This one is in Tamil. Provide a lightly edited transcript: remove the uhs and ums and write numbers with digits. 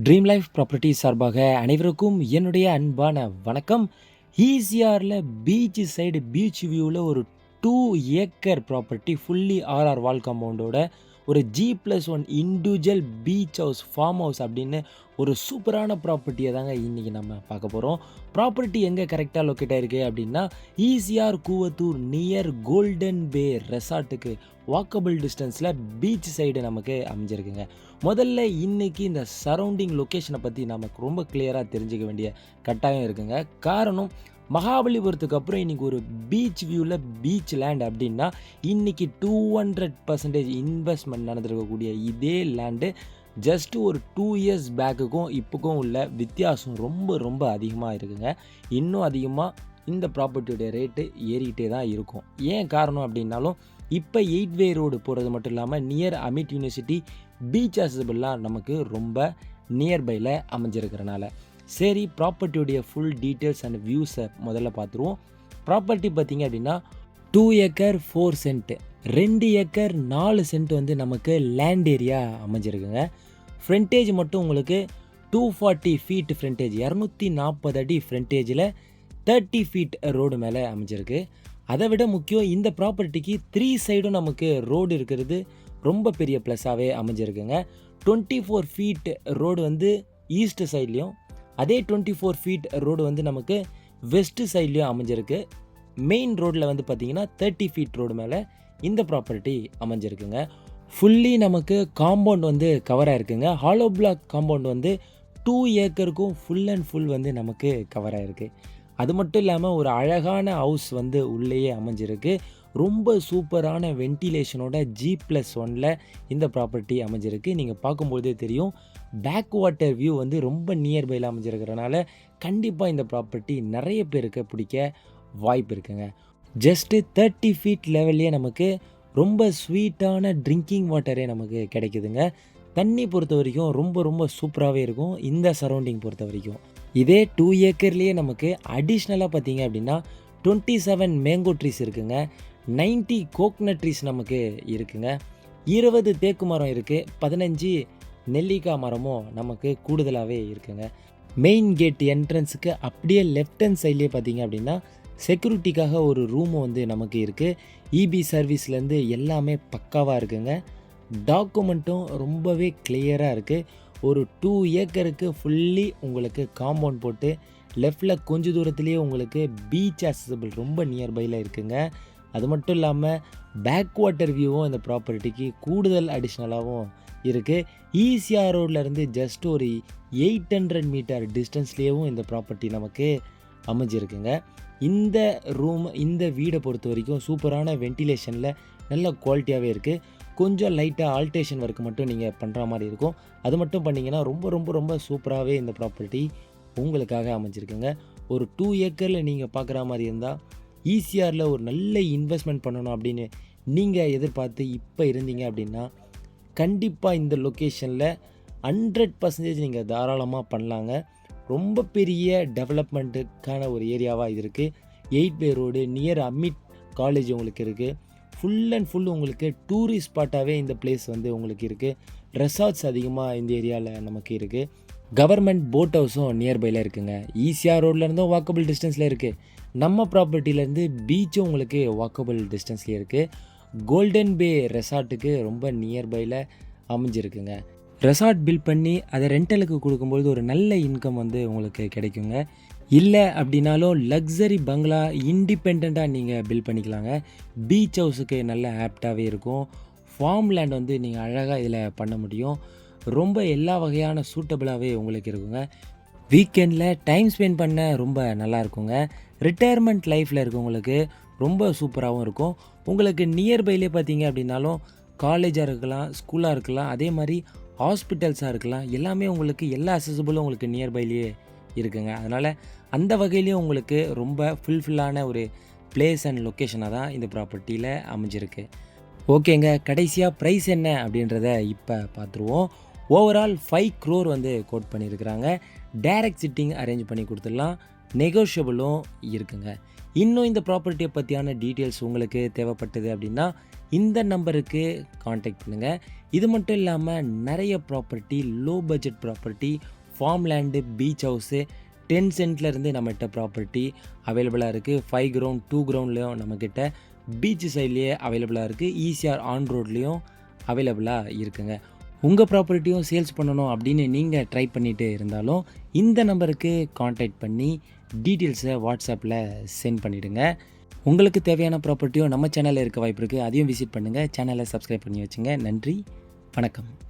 ட்ரீம் லைஃப் ப்ராப்பர்ட்டி சார்பாக அனைவருக்கும் என்னுடைய அன்பான வணக்கம். ஈசிஆரில் பீச் சைடு பீச் வியூவில் ஒரு 2 ஏக்கர் ப்ராப்பர்ட்டி ஃபுல்லி ஆர்ஆர் வால் காம்பவுண்டோட ஒரு G+1 individual beach house farm house அப்படின்னு ஒரு சூப்பரான ப்ராப்பர்ட்டியை தாங்க இன்றைக்கி நம்ம பார்க்க போகிறோம். ப்ராப்பர்ட்டி எங்கே கரெக்டாக லொக்கேட் ஆகிருக்கு அப்படின்னா ஈசிஆர் கூவத்தூர் நியர் கோல்டன் பே ரெசார்ட்டுக்கு வாக்கபிள் டிஸ்டன்ஸில் பீச் சைடு நமக்கு அமைஞ்சிருக்குங்க. முதல்ல இன்றைக்கி இந்த சரௌண்டிங் லொக்கேஷனை பற்றி நமக்கு ரொம்ப கிளியராக தெரிஞ்சுக்க வேண்டிய கட்டாயம் இருக்குங்க. காரணம், மகாபலிபுரத்துக்கு அப்புறம் இன்றைக்கி ஒரு பீச் வியூவில் பீச் லேண்ட் அப்படின்னா இன்றைக்கி 200% இன்வெஸ்ட்மெண்ட் நடந்திருக்கக்கூடிய இதே லேண்டு ஜஸ்ட்டு ஒரு 2 இயர்ஸ் பேக்குக்கும் இப்போக்கும் உள்ள வித்தியாசம் ரொம்ப ரொம்ப அதிகமாக இருக்குங்க. இன்னும் அதிகமாக இந்த ப்ராப்பர்ட்டியோடைய ரேட்டு ஏறிக்கிட்டே தான் இருக்கும். ஏன் காரணம் அப்படின்னாலும், இப்போ 8 வே ரோடு போகிறது மட்டும் இல்லாமல் நியர் அமிட் யூனிவர்சிட்டி பீச் அசபிள்லாம் நமக்கு ரொம்ப நியர்பையில் அமைஞ்சிருக்கிறனால. சரி, ப்ராப்பர்ட்டியுடைய ஃபுல் டீட்டெயில்ஸ் அண்ட் வியூஸை முதல்ல பார்த்துருவோம். ப்ராப்பர்ட்டி பார்த்திங்க அப்படின்னா 2 ஏக்கர் 4 சென்ட், 2 ஏக்கர் 4 சென்ட் வந்து நமக்கு லேண்ட் ஏரியா அமைஞ்சிருக்குங்க. ஃப்ரண்டேஜ் மட்டும் உங்களுக்கு 240 ஃபீட் ஃப்ரண்டேஜ், 240 அடி ஃப்ரண்டேஜில் 30 ஃபீட் ரோடு மேலே அமைஞ்சிருக்கு. அதை விட முக்கியம், இந்த ப்ராப்பர்ட்டிக்கு 3 சைடும் நமக்கு ரோடு இருக்கிறது ரொம்ப பெரிய ப்ளஸ்ஸாகவே அமைஞ்சிருக்குங்க. 24 ஃபீட் ரோடு வந்து ஈஸ்ட் சைட்லேயும், அதே 24 ஃபீட் ரோடு வந்து நமக்கு வெஸ்ட் சைட்லேயும் அமைஞ்சிருக்கு. மெயின் ரோட்டில் வந்து பார்த்திங்கன்னா 30 ஃபீட் ரோடு மேலே இந்த ப்ராப்பர்ட்டி அமைஞ்சிருக்குங்க. ஃபுல்லி நமக்கு காம்பவுண்ட் வந்து கவராக இருக்குங்க. ஹாலோ பிளாக் காம்பவுண்ட் வந்து 2 ஏக்கருக்கும் ஃபுல் அண்ட் ஃபுல் வந்து நமக்கு கவராக இருக்குது. அது மட்டும் இல்லாமல் ஒரு அழகான ஹவுஸ் வந்து உள்ளேயே அமைஞ்சிருக்கு. ரொம்ப சூப்பரான வென்டிலேஷனோட G+1 இந்த ப்ராப்பர்ட்டி அமைஞ்சிருக்கு. நீங்கள் பார்க்கும்போதே தெரியும், பேக் வாட்டர் வியூ வந்து ரொம்ப நியர்பையில் அமைஞ்சிருக்கிறனால கண்டிப்பாக இந்த ப்ராப்பர்ட்டி நிறைய பேருக்கு பிடிக்க வாய்ப்பு இருக்குங்க. ஜஸ்ட்டு 30 ஃபீட் லெவல்லே நமக்கு ரொம்ப ஸ்வீட்டான ட்ரிங்கிங் வாட்டரே நமக்கு கிடைக்குதுங்க. தண்ணி பொறுத்த வரைக்கும் ரொம்ப ரொம்ப சூப்பராகவே இருக்கும் இந்த சரௌண்டிங் பொறுத்த வரைக்கும். இதே 2 ஏக்கர்லேயே நமக்கு அடிஷ்னலாக பார்த்தீங்க அப்படின்னா 27 மேங்கோ ட்ரீஸ் இருக்குங்க, 90 கோக்னட் ட்ரீஸ் நமக்கு இருக்குங்க, 20 தேக்கு மரம் இருக்குது, 15 நெல்லிக்காய் மரமும் நமக்கு கூடுதலாகவே இருக்குங்க. மெயின் கேட் என்ட்ரன்ஸுக்கு அப்படியே லெஃப்ட் ஹேண்ட் சைட்லேயே பார்த்தீங்க அப்படின்னா செக்யூரிட்டிக்காக ஒரு ரூமும் வந்து நமக்கு இருக்குது. இபி சர்வீஸ்லேருந்து எல்லாமே பக்காவாக இருக்குங்க. டாக்குமெண்ட்டும் ரொம்பவே கிளியராக இருக்குது. ஒரு 2 ஏக்கருக்கு ஃபுல்லி உங்களுக்கு காம்பவுண்ட் போட்டு லெஃப்டில் கொஞ்சம் தூரத்துலேயே உங்களுக்கு பீச் அக்சசபிள் ரொம்ப நியர்பையில் இருக்குங்க. அது மட்டும் இல்லாமல் பேக் வாட்டர் வியூவும் இந்த ப்ராப்பர்ட்டிக்கு கூடுதல் அடிஷ்னலாகவும் இருக்குது. ஈசிஆர் ரோட்லேருந்து ஜஸ்ட் ஒரு 800 மீட்டர் டிஸ்டன்ஸ்லேயும் இந்த ப்ராப்பர்ட்டி நமக்கு அமைஞ்சிருக்குங்க. இந்த இந்த வீடை பொறுத்த வரைக்கும் சூப்பரான வென்டிலேஷனில் நல்ல குவாலிட்டியாகவே இருக்குது. கொஞ்சம் லைட்டாக ஆல்டேஷன் ஒர்க் மட்டும் நீங்கள் பண்ணுற மாதிரி இருக்கும். அது மட்டும் பண்ணிங்கன்னா ரொம்ப ரொம்ப ரொம்ப சூப்பராகவே இந்த ப்ராப்பர்ட்டி உங்களுக்காக அமைஞ்சிருக்குங்க. ஒரு 2 ஏக்கரில் நீங்கள் பார்க்குற மாதிரி இருந்தால் ஈசிஆரில் ஒரு நல்ல இன்வெஸ்ட்மெண்ட் பண்ணணும் அப்படின்னு நீங்கள் எதிர்பார்த்து இப்போ இருந்தீங்க அப்படின்னா கண்டிப்பாக இந்த லொக்கேஷனில் 100% நீங்கள் தாராளமாக பண்ணலாங்க. ரொம்ப பெரிய டெவலப்மெண்ட்டுக்கான ஒரு ஏரியாவாக இது இருக்குது. 8 வே ரோடு நியர் அமிட் காலேஜ் உங்களுக்கு இருக்குது. ஃபுல் அண்ட் ஃபுல் உங்களுக்கு டூரிஸ்ட் ஸ்பாட்டாகவே இந்த பிளேஸ் வந்து உங்களுக்கு இருக்குது. ரெசார்ட்ஸ் அதிகமாக இந்த ஏரியாவில் நமக்கு இருக்குது. கவர்மெண்ட் போட் ஹவுஸும் நியர்பையில் இருக்குங்க. ஈசிஆர் ரோட்லேருந்தும் வாக்கபிள் டிஸ்டன்ஸில் இருக்குது. நம்ம ப்ராப்பர்ட்டிலேருந்து பீச்சும் உங்களுக்கு வாக்கபிள் டிஸ்டன்ஸ்லேயே இருக்குது. கோல்டன் பே ரெசார்ட்டுக்கு ரொம்ப நியர்பையில் அமைஞ்சிருக்குங்க. ரெசார்ட் பில்ட் பண்ணி அதை ரெண்டலுக்கு கொடுக்கும்பொழுது ஒரு நல்ல இன்கம் வந்து உங்களுக்கு கிடைக்குங்க. இல்லை அப்படின்னாலும் லக்ஸரி பங்களா இண்டிபெண்ட்டாக நீங்கள் பில்ட் பண்ணிக்கலாங்க. பீச் ஹவுஸுக்கு நல்ல ஆப்டாகவே இருக்கும். ஃபார்ம் லேண்ட் வந்து நீங்கள் அழகாக இதில் பண்ண முடியும். ரொம்ப எல்லா வகையான சூட்டபிளாகவே உங்களுக்கு இருக்குங்க. வீக்கெண்டில் டைம் ஸ்பெண்ட் பண்ண ரொம்ப நல்லா இருக்குங்க. ரிட்டையர்மெண்ட் லைஃப்பில் இருக்கவங்களுக்கு ரொம்ப சூப்பராகவும் இருக்கும். உங்களுக்கு நியர்பைலே பார்த்தீங்க அப்படின்னாலும் காலேஜாக இருக்கலாம், ஸ்கூலாக இருக்கலாம், அதே மாதிரி ஹாஸ்பிட்டல்ஸாக இருக்கலாம், எல்லாமே உங்களுக்கு எல்லா அக்சசபிளும் உங்களுக்கு நியர்பைலேயே இருக்குங்க. அதனால் அந்த வகையிலையும் உங்களுக்கு ரொம்ப ஃபுல்ஃபில்லான ஒரு பிளேஸ் அண்ட் லொக்கேஷனாக தான் இந்த ப்ராப்பர்ட்டியில் அமைஞ்சிருக்கு. ஓகேங்க, கடைசியாக ப்ரைஸ் என்ன அப்படின்றத இப்போ பார்த்துருவோம். ஓவரால் 5 crore வந்து கோட் பண்ணியிருக்கிறாங்க. டைரக்ட் சிட்டிங் அரேஞ்ச் பண்ணி கொடுத்துடலாம், நெகோஷியபிளும் இருக்குங்க. இன்னும் இந்த ப்ராப்பர்ட்டியை பற்றியான டீட்டெயில்ஸ் உங்களுக்கு தேவைப்பட்டது அப்படின்னா இந்த நம்பருக்கு காண்டாக்ட் பண்ணுங்கள். இது மட்டும் இல்லாமல் நிறைய property, low budget property, form land, beach house 10 சென்ட்லேருந்து நம்மகிட்ட ப்ராப்பர்ட்டி அவைலபிளாக இருக்குது. 5 கிரவுண்ட் 2 கிரவுண்ட்லேயும் நம்மக்கிட்ட பீச் சைட்லேயே அவைலபிளாக இருக்குது. ஈசிஆர் ஆன் ரோட்லேயும் அவைலபிளாக இருக்குங்க. உங்கள் ப்ராப்பர்ட்டியும் சேல்ஸ் பண்ணணும் அப்படின்னு நீங்கள் ட்ரை பண்ணிகிட்டு இருந்தாலும் இந்த நம்பருக்கு காண்டாக்ட் பண்ணி டீட்டெயில்ஸை வாட்ஸ்அப்பில் சென்ட் பண்ணிவிடுங்க. உங்களுக்கு தேவையான ப்ராப்பர்ட்டியும் நம்ம சேனலில் இருக்க வாய்ப்பு இருக்குது. அதையும் விசிட் பண்ணுங்கள். சேனலை சப்ஸ்கிரைப் பண்ணி வச்சுங்க. நன்றி, வணக்கம்.